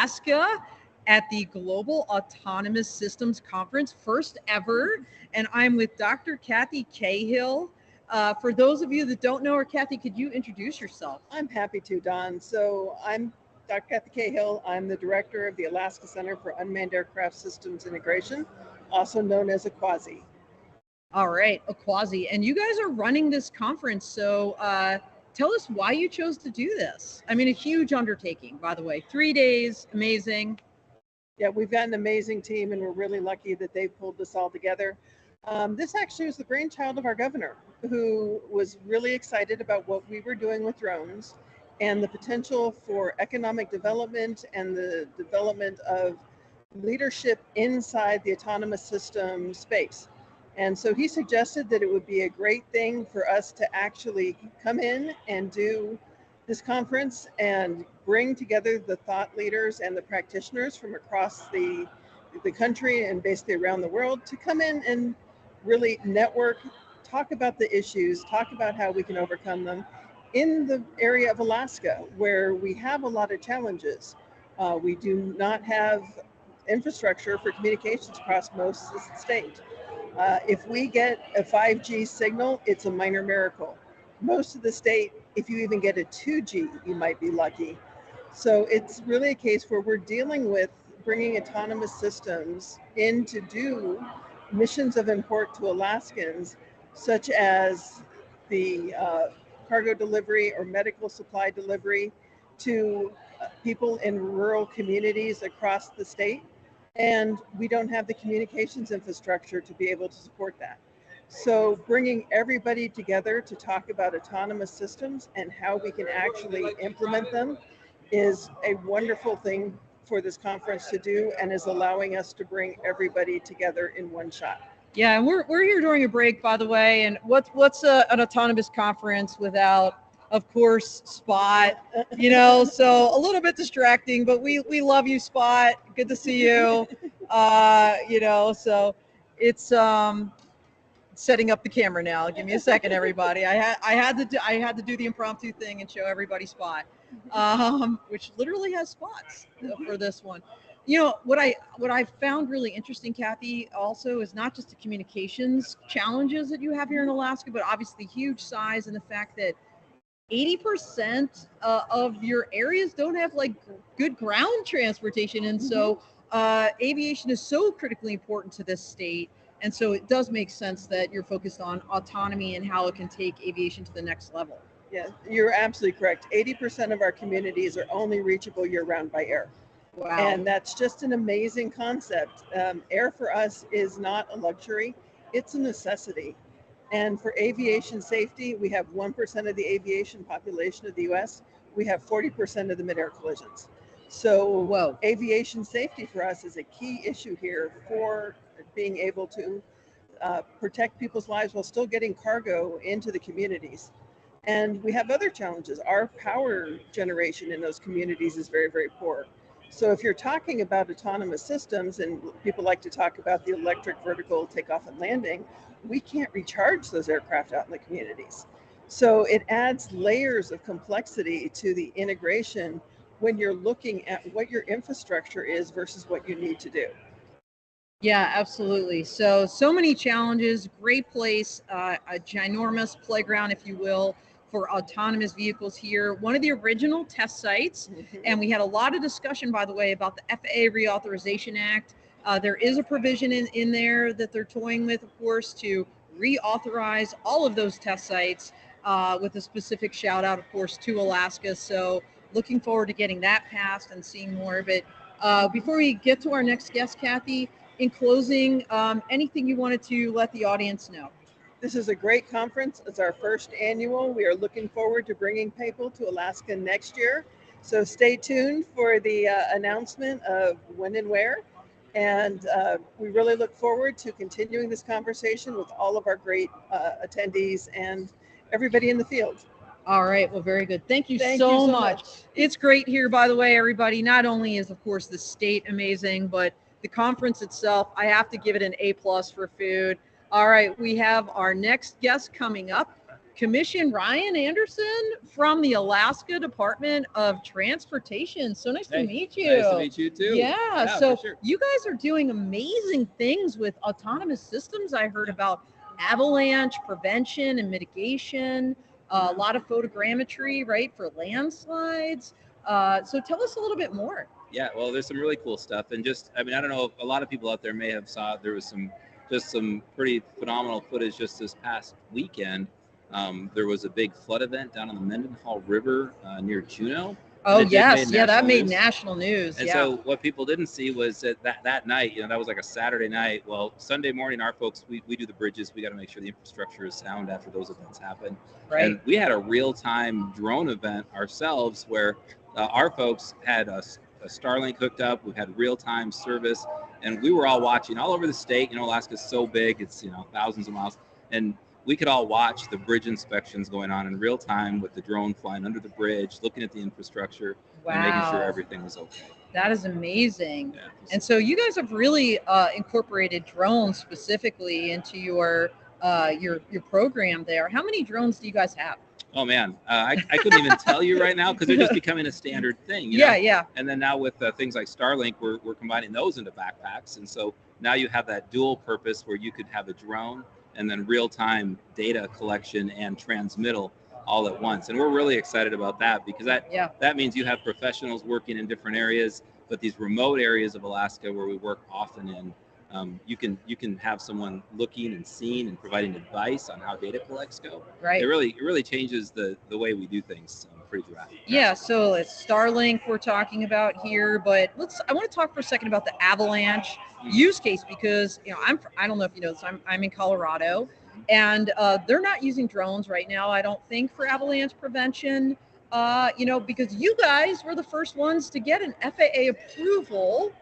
Alaska at the Global Autonomous Systems Conference, first ever. And I'm with Dr. Kathy Cahill. For those of you that don't know her, Kathy, could you introduce yourself? I'm happy to, Don. So I'm Dr. Kathy Cahill. I'm the director of the Alaska Center for Unmanned Aircraft Systems Integration, also known as AQASI. All right, AQASI. And you guys are running this conference. So tell us why you chose to do this. I mean, a huge undertaking, by the way. 3 days, amazing. Yeah, we've got an amazing team, and we're really lucky that they've pulled this all together. This actually was the brainchild of our governor, who was really excited about what we were doing with drones and the potential for economic development and the development of leadership inside the autonomous system space. And so he suggested that it would be a great thing for us to actually come in and do this conference and bring together the thought leaders and the practitioners from across the country and basically around the world to come in and really network, talk about the issues, talk about how we can overcome them in the area of Alaska, where we have a lot of challenges. We do not have infrastructure for communications across most of the state. If we get a 5G signal, it's a minor miracle. Most of the state, if you even get a 2G, you might be lucky. So it's really a case where we're dealing with bringing autonomous systems in to do missions of import to Alaskans, such as the cargo delivery or medical supply delivery to people in rural communities across the state. And we don't have the communications infrastructure to be able to support that. So bringing everybody together to talk about autonomous systems and how we can actually implement them is a wonderful thing for this conference to do, and is allowing us to bring everybody together in one shot. Yeah, and we're here during a break, by the way. And what's an autonomous conference without, of course, Spot? You know, so a little bit distracting, but we love you, Spot. Good to see you. You know, so it's setting up the camera now. Give me a second, everybody. I had to do the impromptu thing and show everybody Spot, which literally has spots for this one. You know what I found really interesting, Kathy, also is not just the communications challenges that you have here in Alaska, but obviously the huge size and the fact that 80% of your areas don't have like good ground transportation, and so aviation is so critically important to this state. And so it does make sense that you're focused on autonomy and how it can take aviation to the next level. Yeah, you're absolutely correct. 80% of our communities are only reachable year-round by air. Wow. And that's just an amazing concept. Air for us is not a luxury, it's a necessity. And for aviation safety, we have 1% of the aviation population of the US. We have 40% of the mid-air collisions. So Whoa. Aviation safety for us is a key issue here for being able to protect people's lives while still getting cargo into the communities. And we have other challenges. Our power generation in those communities is very, very poor. So if you're talking about autonomous systems, and people like to talk about the electric vertical takeoff and landing, we can't recharge those aircraft out in the communities. So it adds layers of complexity to the integration when you're looking at what your infrastructure is versus what you need to do. Yeah, absolutely. So many challenges, great place, a ginormous playground, if you will, for autonomous vehicles here. One of the original test sites, and we had a lot of discussion, by the way, about the FAA Reauthorization Act. There is a provision in there that they're toying with, of course, to reauthorize all of those test sites, with a specific shout out, of course, to Alaska. So looking forward to getting that passed and seeing more of it. Before we get to our next guest, Kathy, in closing, anything you wanted to let the audience know? This is a great conference. It's our first annual. We are looking forward to bringing people to Alaska next year. So stay tuned for the announcement of when and where. And we really look forward to continuing this conversation with all of our great attendees and everybody in the field. All right. Well, very good. Thank you Thank so you so much. It's great here, by the way, everybody. Not only is, of course, the state amazing, but the conference itself, I have to give it an A+ for food. All right. We have our next guest coming up. Commission Ryan Anderson from the Alaska Department of Transportation. So nice to Hey, meet you. Nice to meet you too. Yeah, for so sure. you guys are doing amazing things with autonomous systems. I heard about avalanche prevention and mitigation, a lot of photogrammetry, right, for landslides. So tell us a little bit more. Yeah, well, there's some really cool stuff, and just I mean, I don't know if a lot of people out there may have saw there was some pretty phenomenal footage just this past weekend. There was a big flood event down on the Mendenhall River near Juneau. Oh It yes, made yeah, that national made news. national news. And Yeah, so what people didn't see was that night, that was like a Saturday night. Well, Sunday morning, our folks, we do the bridges. We got to make sure the infrastructure is sound after those events happen. right. And we had a real-time drone event ourselves where our folks had a Starlink hooked up. We had real-time service, and we were all watching all over the state. Alaska's so big; it's thousands of miles, and we could all watch the bridge inspections going on in real time with the drone flying under the bridge, looking at the infrastructure, and making sure Wow. everything was okay. That is amazing. Yeah. And so you guys have really incorporated drones specifically into your program there. How many drones do you guys have? Oh man, I couldn't even tell you right now because they're just becoming a standard thing. Yeah, yeah. And then now with things like Starlink, we're combining those into backpacks, and so now you have that dual purpose where you could have a drone and then real-time data collection and transmittal all at once. And we're really excited about that because that means you have professionals working in different areas, but these remote areas of Alaska where we work often in, you can have someone looking and seeing and providing advice on how data collects go. Right. It really changes the way we do things pretty dramatically. Yeah, so it's Starlink we're talking about here, but I want to talk for a second about the avalanche use case because I don't know if you know this, I'm in Colorado, and they're not using drones right now, I don't think, for avalanche prevention. Because you guys were the first ones to get an FAA approval,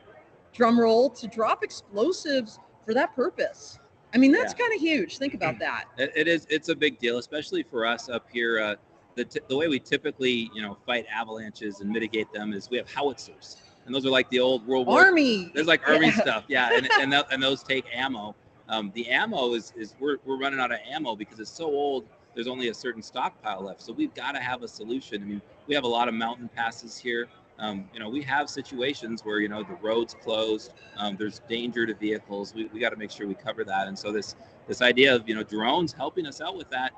drum roll, to drop explosives for that purpose. I mean, that's kind of huge. Think about that. It is. It's a big deal, especially for us up here. The way we typically fight avalanches and mitigate them is we have howitzers, and those are like the old World War Army. There's like Army stuff, yeah, and those take ammo. The ammo is we're running out of ammo because it's so old. There's only a certain stockpile left, so we've got to have a solution. I mean, we have a lot of mountain passes here. We have situations where the road's closed. There's danger to vehicles. We got to make sure we cover that. And so this idea of drones helping us out with that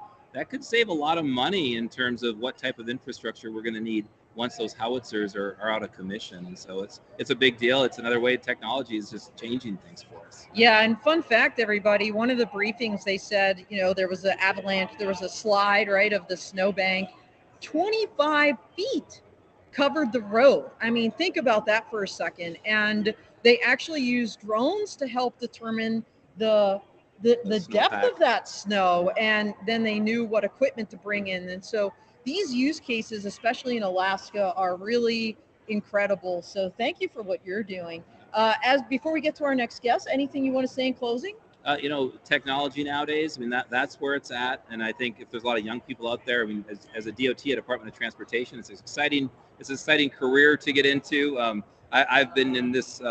could save a lot of money in terms of what type of infrastructure we're going to need once those howitzers are out of commission. And so it's a big deal. It's another way technology is just changing things for us. Yeah, and fun fact, everybody, one of the briefings they said, there was an avalanche, there was a slide, right, of the snowbank, 25 feet covered the road. I mean, think about that for a second. And they actually used drones to help determine the depth of that snow, and then they knew what equipment to bring in. And so these use cases, especially in Alaska, are really incredible. So thank you for what you're doing. Before we get to our next guest, anything you want to say in closing? Technology nowadays, I mean, that's where it's at. And I think if there's a lot of young people out there, I mean, as a DOT, a Department of Transportation, it's an exciting career to get into. I've been in this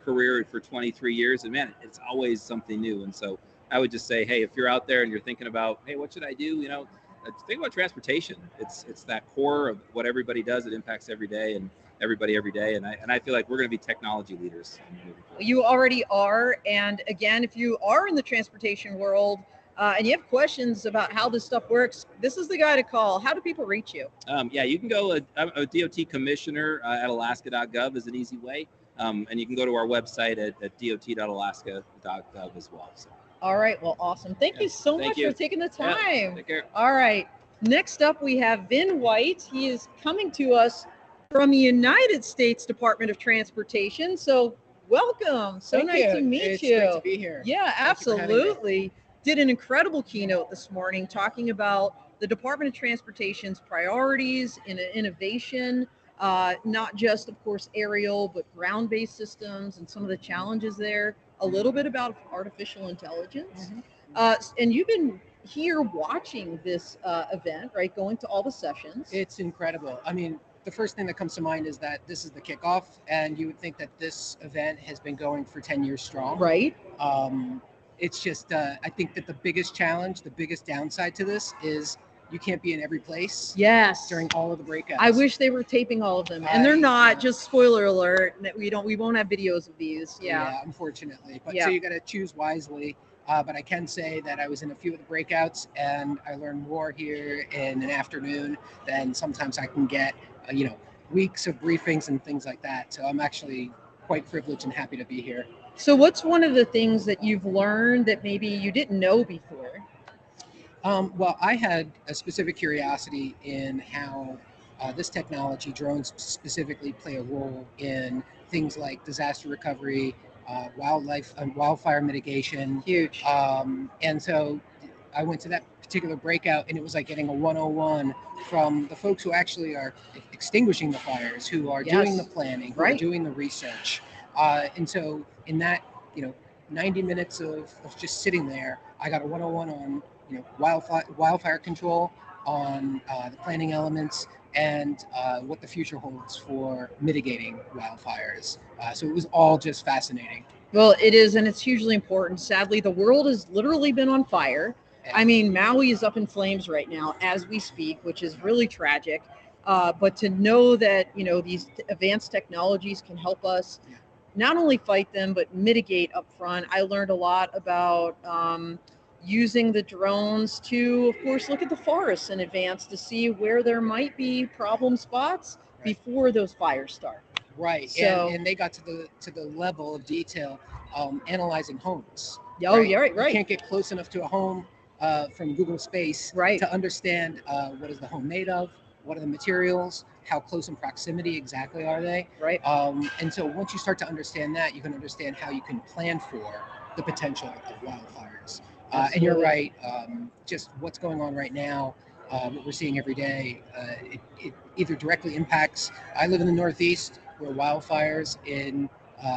career for 23 years, and man, it's always something new. And so I would just say, hey, if you're out there and you're thinking about, hey, what should I do? Think about transportation. It's that core of what everybody does. It impacts every day and everybody every day. And I feel like we're going to be technology leaders. You already are. And again, if you are in the transportation world and you have questions about how this stuff works, this is the guy to call. How do people reach you? You can go a DOT commissioner at alaska.gov is an easy way. And you can go to our website at dot.alaska.gov as well. So. All right. Well, awesome. Thank you so much for taking the time. Yeah, take care. All right. Next up, we have Vin White. He is coming to us from the United States Department of Transportation. So welcome. So nice to meet you. It's great to be here. Yeah, absolutely. Did an incredible keynote this morning talking about the Department of Transportation's priorities in innovation, not just, of course, aerial, but ground-based systems and some of the challenges there. A little bit about artificial intelligence. And you've been here watching this event, right? Going to all the sessions. It's incredible. I mean, the first thing that comes to mind is that this is the kickoff, and you would think that this event has been going for 10 years strong. Right. It's just, I think that the biggest challenge, the biggest downside to this is you can't be in every place Yes. during all of the breakouts. I wish they were taping all of them, and they're not. Yeah. Just spoiler alert: that we won't have videos of these. Yeah. Unfortunately, but Yeah. so you got to choose wisely. But I can say that I was in a few of the breakouts, and I learned more here in an afternoon than sometimes I can get, weeks of briefings and things like that. So I'm actually quite privileged and happy to be here. So, what's one of the things that you've learned that maybe you didn't know before? Well, I had a specific curiosity in how this technology, drones specifically, play a role in things like disaster recovery, wildfire mitigation. Huge. And so I went to that particular breakout, and it was like getting a 101 from the folks who actually are extinguishing the fires, who are doing the Yes. planning, who Right. are doing the research. And so in that, 90 minutes of just sitting there, I got a 101 on wildfire control, on the planning elements, and what the future holds for mitigating wildfires. So it was all just fascinating. Well, it is, and it's hugely important. Sadly, the world has literally been on fire. I mean, Maui is up in flames right now as we speak, which is really tragic. But to know that these advanced technologies can help us not only fight them but mitigate up front. I learned a lot about using the drones to, of course, look at the forests in advance to see where there might be problem spots before those fires start. Right, So- and they got to the level of detail, analyzing homes. Oh, yeah, You right. can't get close enough to a home from Google Space Right. to understand what is the home made of, what are the materials, how close in proximity exactly are they. Right. And so once you start to understand that, you can understand how you can plan for the potential of wildfires. And you're Absolutely. right, just what's going on right now, what we're seeing every day, it either directly impacts. I live in the Northeast, where wildfires in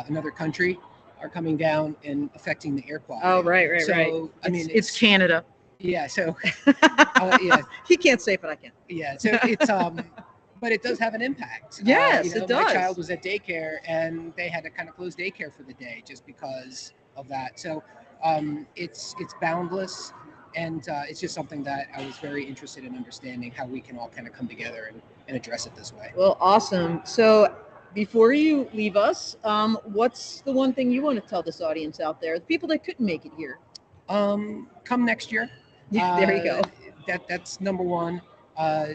another country are coming down and affecting the air quality. Oh, right. So I mean, it's Canada. yeah. So He can't say it, but I can. yeah. So it's but it does have an impact. Yes, it does. My child was at daycare, and they had to kind of close daycare for the day just because of that. So it's boundless. And it's just something that I was very interested in understanding how we can all kind of come together and address it this way. Well, awesome. So before you leave us, what's the one thing you want to tell this audience out there, the people that couldn't make it here? Come next year. Yeah, there you go. That's number one.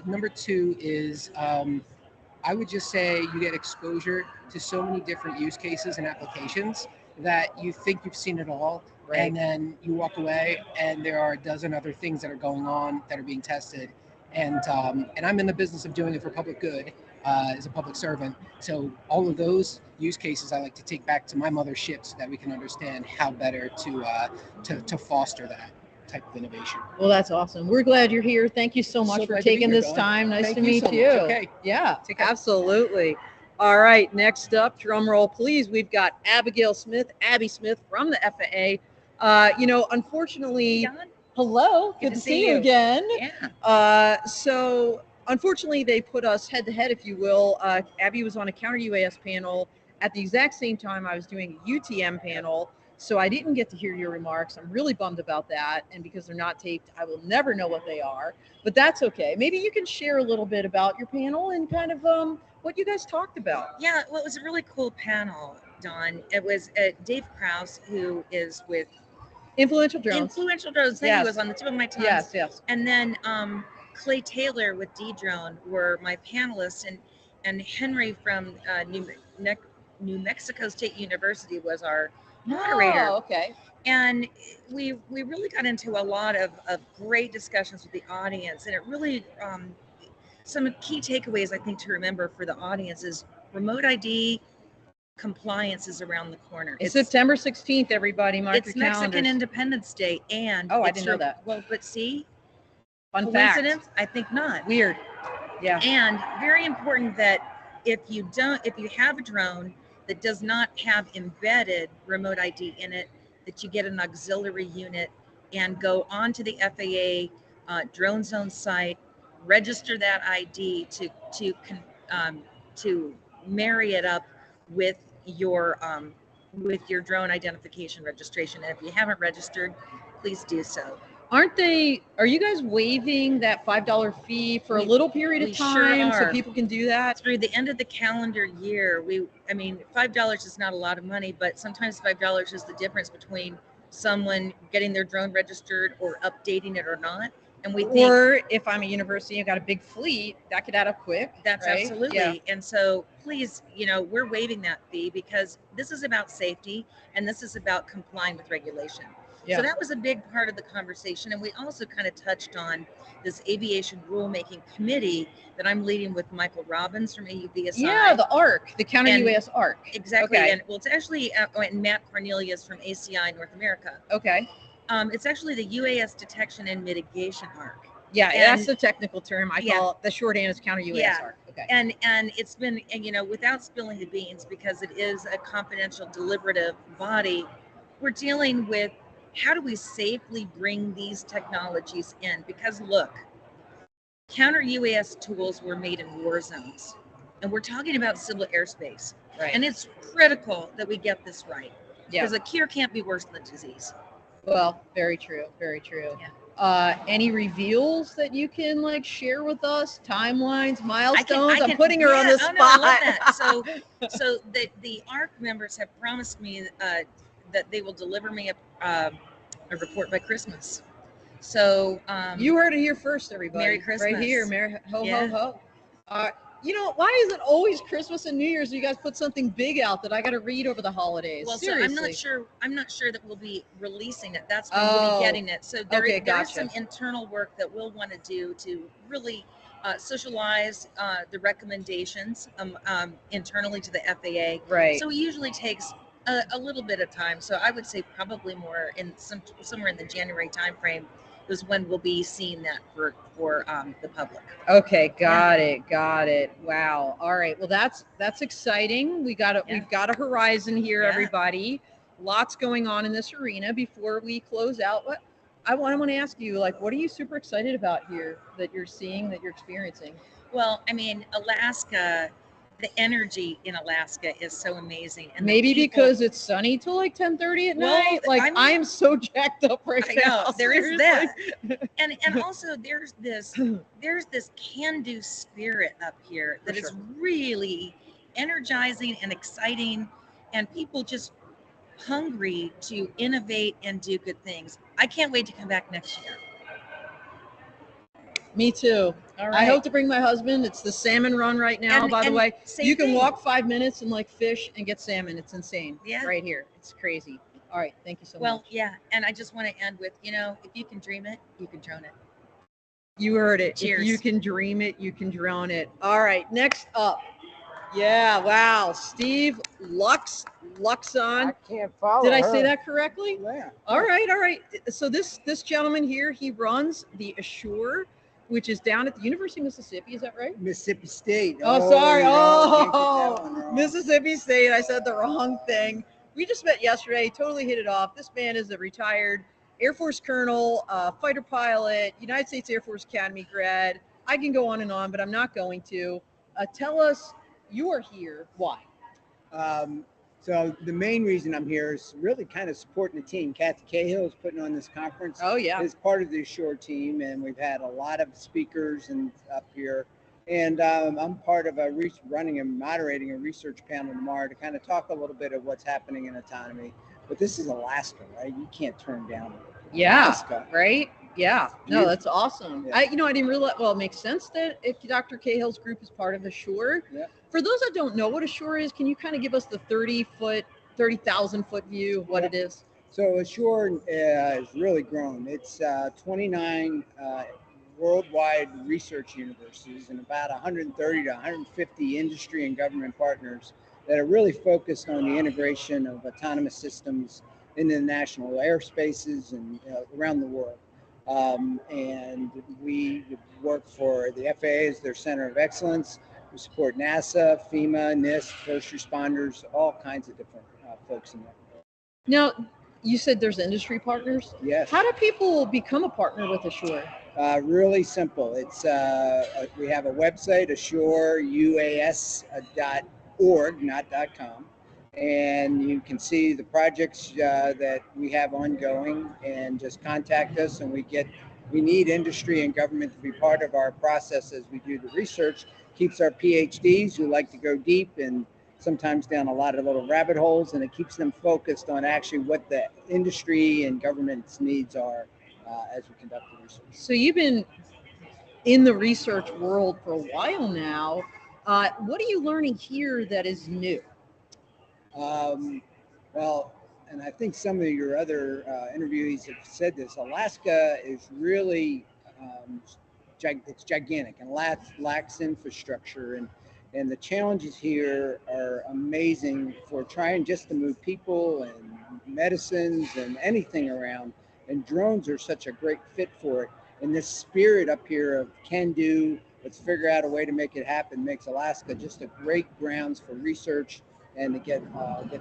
Number two is I would just say you get exposure to so many different use cases and applications that you think you've seen it all. Right. And then you walk away, and there are a dozen other things that are going on that are being tested. And I'm in the business of doing it for public good as a public servant. So all of those use cases I like to take back to my mothership so that we can understand how better to foster that type of innovation. Well, that's awesome. We're glad you're here. Thank you so much So for glad to be taking here, this Dawn. time. Nice Thank to you meet so you. much. Okay. Yeah, Take care. absolutely. All right, next up, drum roll, please. We've got Abigail Smith, Abby Smith from the FAA. Unfortunately, Dawn? hello, good to see you again. Yeah. So unfortunately, they put us head to head, if you will. Abby was on a counter UAS panel at the exact same time I was doing a UTM panel. So I didn't get to hear your remarks. I'm really bummed about that. And because they're not taped, I will never know what they are, but that's okay. Maybe you can share a little bit about your panel and kind of what you guys talked about. Yeah, well, it was a really cool panel, Dawn. It was Dave Krause, who is with Influential Drones. Influential Drones. Yes. He was on the tip of my tongue. Yes. And then Clay Taylor with D-Drone were my panelists, and Henry from New Mexico State University was our moderator. Oh, okay. And we really got into a lot of great discussions with the audience, and it really some key takeaways I think to remember for the audience is remote ID compliance is around the corner. It's September 16th, everybody. Mark It's your Mexican calendars. Independence Day, and Oh, I it's didn't know that. Well, but see, Fun fact. coincidence? I think not. Weird. Yeah. And very important that if you have a drone that does not have embedded remote ID in it, that you get an auxiliary unit and go onto the FAA Drone Zone site, register that ID to marry it up with your drone identification registration. And if you haven't registered, please do so. Are you guys waiving that $5 fee for a We- little period of we sure time so are. people can do that? Through the end of the calendar year, I mean, $5 is not a lot of money, but sometimes $5 is the difference between someone getting their drone registered or updating it or not. And we think Or if I'm a university and got a big fleet, that could add up quick. that's right? absolutely. Yeah. And so please, we're waiving that fee because this is about safety and this is about complying with regulation. Yeah. So that was a big part of the conversation. And we also kind of touched on this aviation rulemaking committee that I'm leading with Michael Robbins from AUVSI. Yeah, the ARC, the Counter And- UAS ARC. Exactly. Okay. And well, it's actually and Matt Cornelius from ACI North America. Okay. It's actually the UAS detection and mitigation arc. Yeah, And- that's the technical term. I Yeah. call it the shorthand is Counter UAS Yeah. ARC. Okay. And it's been, without spilling the beans, because it is a confidential deliberative body, we're dealing with how do we safely bring these technologies in? Because look, counter UAS tools were made in war zones. And we're talking about civil airspace. Right. And it's critical that we get this right. Yeah. Because a cure can't be worse than the disease. Well, very true. Very true. Yeah. Any reveals that you can share with us? Timelines, milestones? I'm can- putting her on the yeah, spot. Oh, no, I love that. So the ARC members have promised me that they will deliver me a report by Christmas. So You heard it here first, everybody. Merry Right Christmas. here. Merry ho Yeah. ho ho. Why is it always Christmas and New Year's? You guys put something big out that I got to read over the holidays. well, so Seriously. I'm not sure that we'll be releasing it. That's when we'll Oh, be getting it. So there okay, is gotcha. some internal work that we'll want to do to really socialize the recommendations internally to the FAA. Right. So it usually takes a little bit of time. So I would say probably more in somewhere in the January timeframe is when we'll be seeing that for the public. Okay, got it. Wow. All right. Well, that's exciting. We've got a horizon here, Yeah. everybody. Lots going on in this arena. Before we close out, I want to ask you, what are you super excited about here that you're seeing, that you're experiencing? Well, I mean, Alaska, the energy in Alaska is so amazing. And the Maybe people- because it's sunny till 10:30 at Well, night. I'm- I am so jacked up right I now. know there is seriously. that, and also there's this can-do spirit up here that is sure. really energizing and exciting, and people just hungry to innovate and do good things. I can't wait to come back next year. Me too. All I hope to bring my husband. It's the salmon run right now, by the way. same You can thing. walk 5 minutes and fish and get salmon. It's insane. Yeah. Right here. It's crazy. All right. Thank you so Well, much. yeah, and I just want to end with, if you can dream it, you can drone it. You heard it. Cheers. If you can dream it, you can drone it. All right. Next up. Yeah. Wow. Steve Luxon. Can't follow. Did I her. say that correctly? Yeah. All right. All right. So this gentleman here, he runs the Assure, which is down at the University of Mississippi. Is that right? Mississippi State. Oh, sorry. yeah, can't get that Oh, one wrong. Mississippi State. I said the wrong thing. We just met yesterday. Totally hit it off. This man is a retired Air Force colonel, fighter pilot, United States Air Force Academy grad. I can go on and on, but I'm not going to. Tell us, you are here. Why? So the main reason I'm here is really kind of supporting the team. Kathy Cahill is putting on this conference. Oh, yeah. As part of the Assure team, and we've had a lot of speakers and up here. And I'm part of running and moderating a research panel tomorrow to kind of talk a little bit of what's happening in autonomy. But this is Alaska, right? You can't turn down Yeah. Alaska. Right? Yeah. No, that's awesome. Yeah. I didn't realize, well, it makes sense that if Dr. Cahill's group is part of Assure. Yeah. For those that don't know what Assure is, can you kind of give us the 30,000 foot view of what Yeah. it is? So Assure has really grown. It's 29 worldwide research universities and about 130 to 150 industry and government partners that are really focused on the integration of autonomous systems into the national airspaces and around the world. And we work for the FAA as their center of excellence. We support NASA, FEMA, NIST, first responders, all kinds of different folks in there. Now, you said there's industry partners. Yes. How do people become a partner with Assure? Really simple. It's we have a website, AssureUAS.org, not .com. and you can see the projects that we have ongoing, and just contact us, and we need industry and government to be part of our process as we do the research. Keeps our PhDs who like to go deep and sometimes down a lot of little rabbit holes, and it keeps them focused on actually what the industry and government's needs are as we conduct the research. So you've been in the research world for a while now. What are you learning here that is new? Well, and I think some of your other interviewees have said this. Alaska is really it's gigantic and lacks infrastructure, and the challenges here are amazing for trying just to move people and medicines and anything around. And drones are such a great fit for it. And this spirit up here of can do, let's figure out a way to make it happen, makes Alaska just a great grounds for research and to get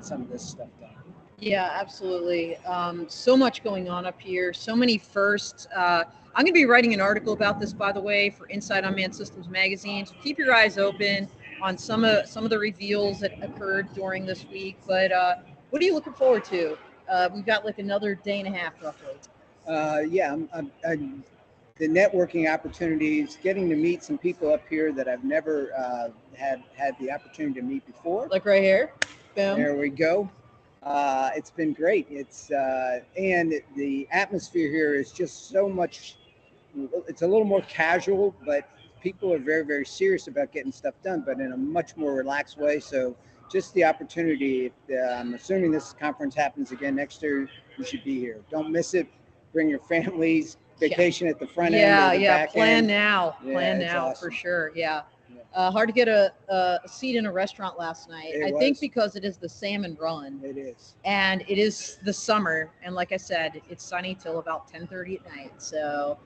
some of this stuff done. Yeah, absolutely. So much going on up here. So many firsts. I'm going to be writing an article about this, by the way, for Inside Unmanned Systems magazine. So keep your eyes open on some of the reveals that occurred during this week. But what are you looking forward to? We've got like another day and a half, roughly. The networking opportunities, getting to meet some people up here that I've never had the opportunity to meet before. Like right here. Boom. There we go. It's been great. And the atmosphere here is just so much. It's a little more casual, but people are very, very serious about getting stuff done, but in a much more relaxed way. So just the opportunity. I'm assuming this conference happens again next year. You should be here. Don't miss it. Bring your families. Vacation at the front end. Or the back Plan end. now. Yeah, Plan it's now awesome. for sure. Yeah. Hard to get a seat in a restaurant last night. I think because it is the salmon run. It is. And it is the summer. And like I said, it's sunny till about 10:30 at night. So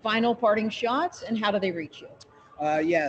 final parting shots, and how do they reach you?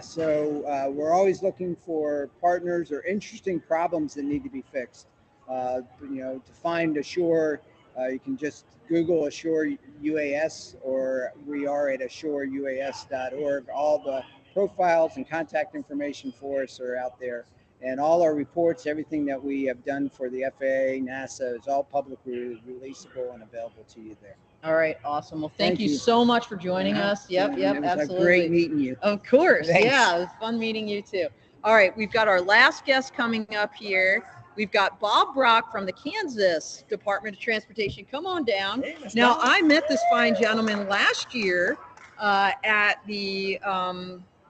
So we're always looking for partners or interesting problems that need to be fixed. To find Assure, you can just Google Assure UAS, or we are at AssureUAS.org. All the profiles and contact information for us are out there. And all our reports, everything that we have done for the FAA, NASA, is all publicly releasable and available to you there. All right, awesome. Well, thank you you so much for joining us. Yep, It was absolutely. great meeting you. Of course. Thanks. Yeah, it was fun meeting you too. All right, we've got our last guest coming up here. We've got Bob Brock from the Kansas Department of Transportation. Come on down. Now, I met this fine gentleman last year at the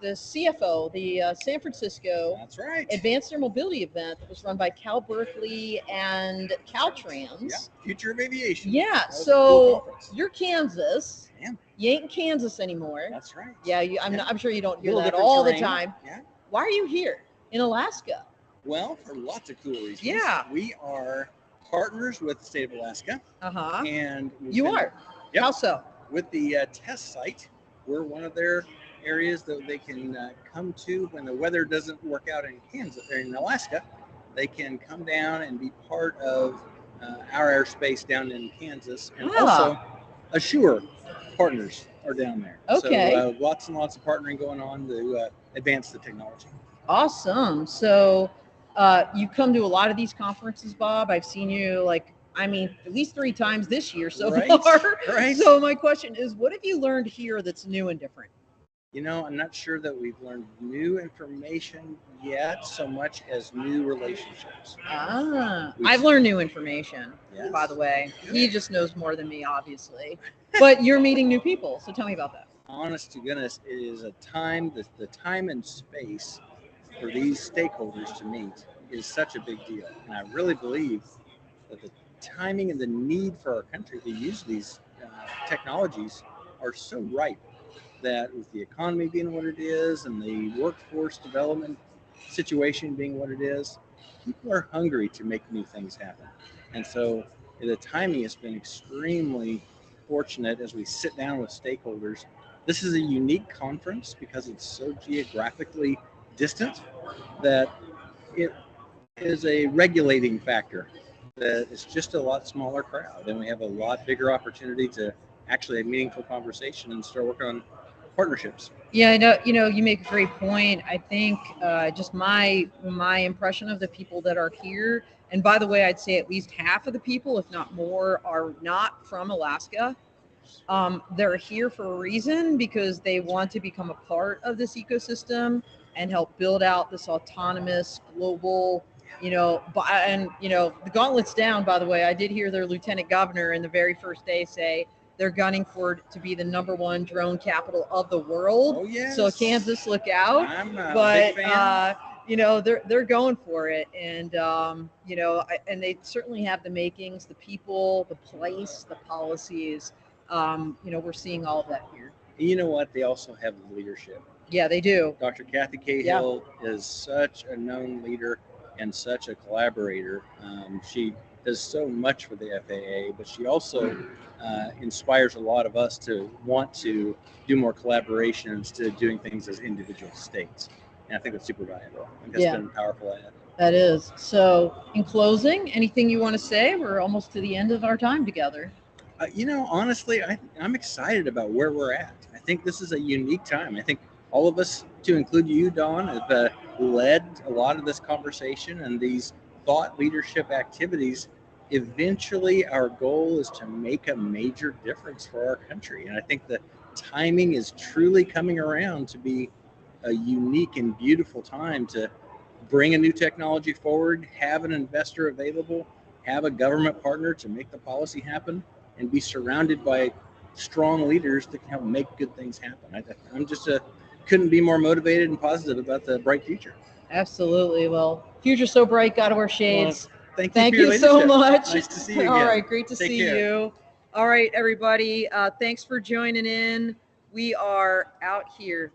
CFO, the San Francisco That's right. Advanced Air Mobility event that was run by Cal Berkeley and Caltrans. Yeah. Future of Aviation. Yeah, That was a cool so conference. you're Kansas. I am. You ain't in Kansas anymore. That's right. Yeah, Yeah. I'm sure you don't hear Little that different all the terrain. time. Yeah. Why are you here in Alaska? Well, for lots of cool reasons. Yeah. We are partners with the state of Alaska, Uh-huh. and You are? Yep. How so? With the test site. We're one of their areas that they can come to when the weather doesn't work out in Kansas or in Alaska. They can come down and be part of our airspace down in Kansas, and also Assure partners are down there. Okay. So lots and lots of partnering going on to advance the technology. Awesome. So you come to a lot of these conferences, Bob. I've seen you at least 3 times this year so Right, far. right. So my question is, what have you learned here that's new and different? I'm not sure that we've learned new information yet so much as new relationships. I've learned new information, Yes. by the way. He just knows more than me, obviously. But you're meeting new people. So tell me about that. Honest to goodness, it is a time, the time and space for these stakeholders to meet is such a big deal. And I really believe that the timing and the need for our country to use these technologies are so ripe that with the economy being what it is and the workforce development situation being what it is, people are hungry to make new things happen. And so the timing has been extremely fortunate as we sit down with stakeholders. This is a unique conference because it's so geographically distant that it is a regulating factor, that it's just a lot smaller crowd, and we have a lot bigger opportunity to actually have meaningful conversation and start working on partnerships. Yeah, I know, you make a great point. I think just my impression of the people that are here, and by the way, I'd say at least half of the people, if not more, are not from Alaska. They're here for a reason because they want to become a part of this ecosystem and help build out this autonomous global, and the gauntlet's down, by the way. I did hear their lieutenant governor in the very first day say they're gunning for it to be the #1 drone capital of the world. Oh yes. So Kansas, look out. I'm a But big fan. they're going for it, and and they certainly have the makings, the people, the place, the policies. We're seeing all of that here. You know what? They also have the leadership. Yeah, they do. Dr. Kathy Cahill is such a known leader and such a collaborator. She does so much for the FAA, but she also inspires a lot of us to want to do more collaboration instead of doing things as individual states. And I think that's super valuable. I think that's been a powerful add. That is. So in closing, anything you want to say? We're almost to the end of our time together. Honestly, I'm excited about where we're at. I think this is a unique time. I think all of us, to include you, Dawn, have led a lot of this conversation and these thought leadership activities. Eventually, our goal is to make a major difference for our country. And I think the timing is truly coming around to be a unique and beautiful time to bring a new technology forward, have an investor available, have a government partner to make the policy happen, and be surrounded by strong leaders that can help make good things happen. I'm just couldn't be more motivated and positive about the bright future. Absolutely. Well, future's so bright, gotta wear shades. Well, thank for your you so leadership. much. Nice to see you again. All right, great to Take see care. you. All right, everybody. Thanks for joining in. We are out here.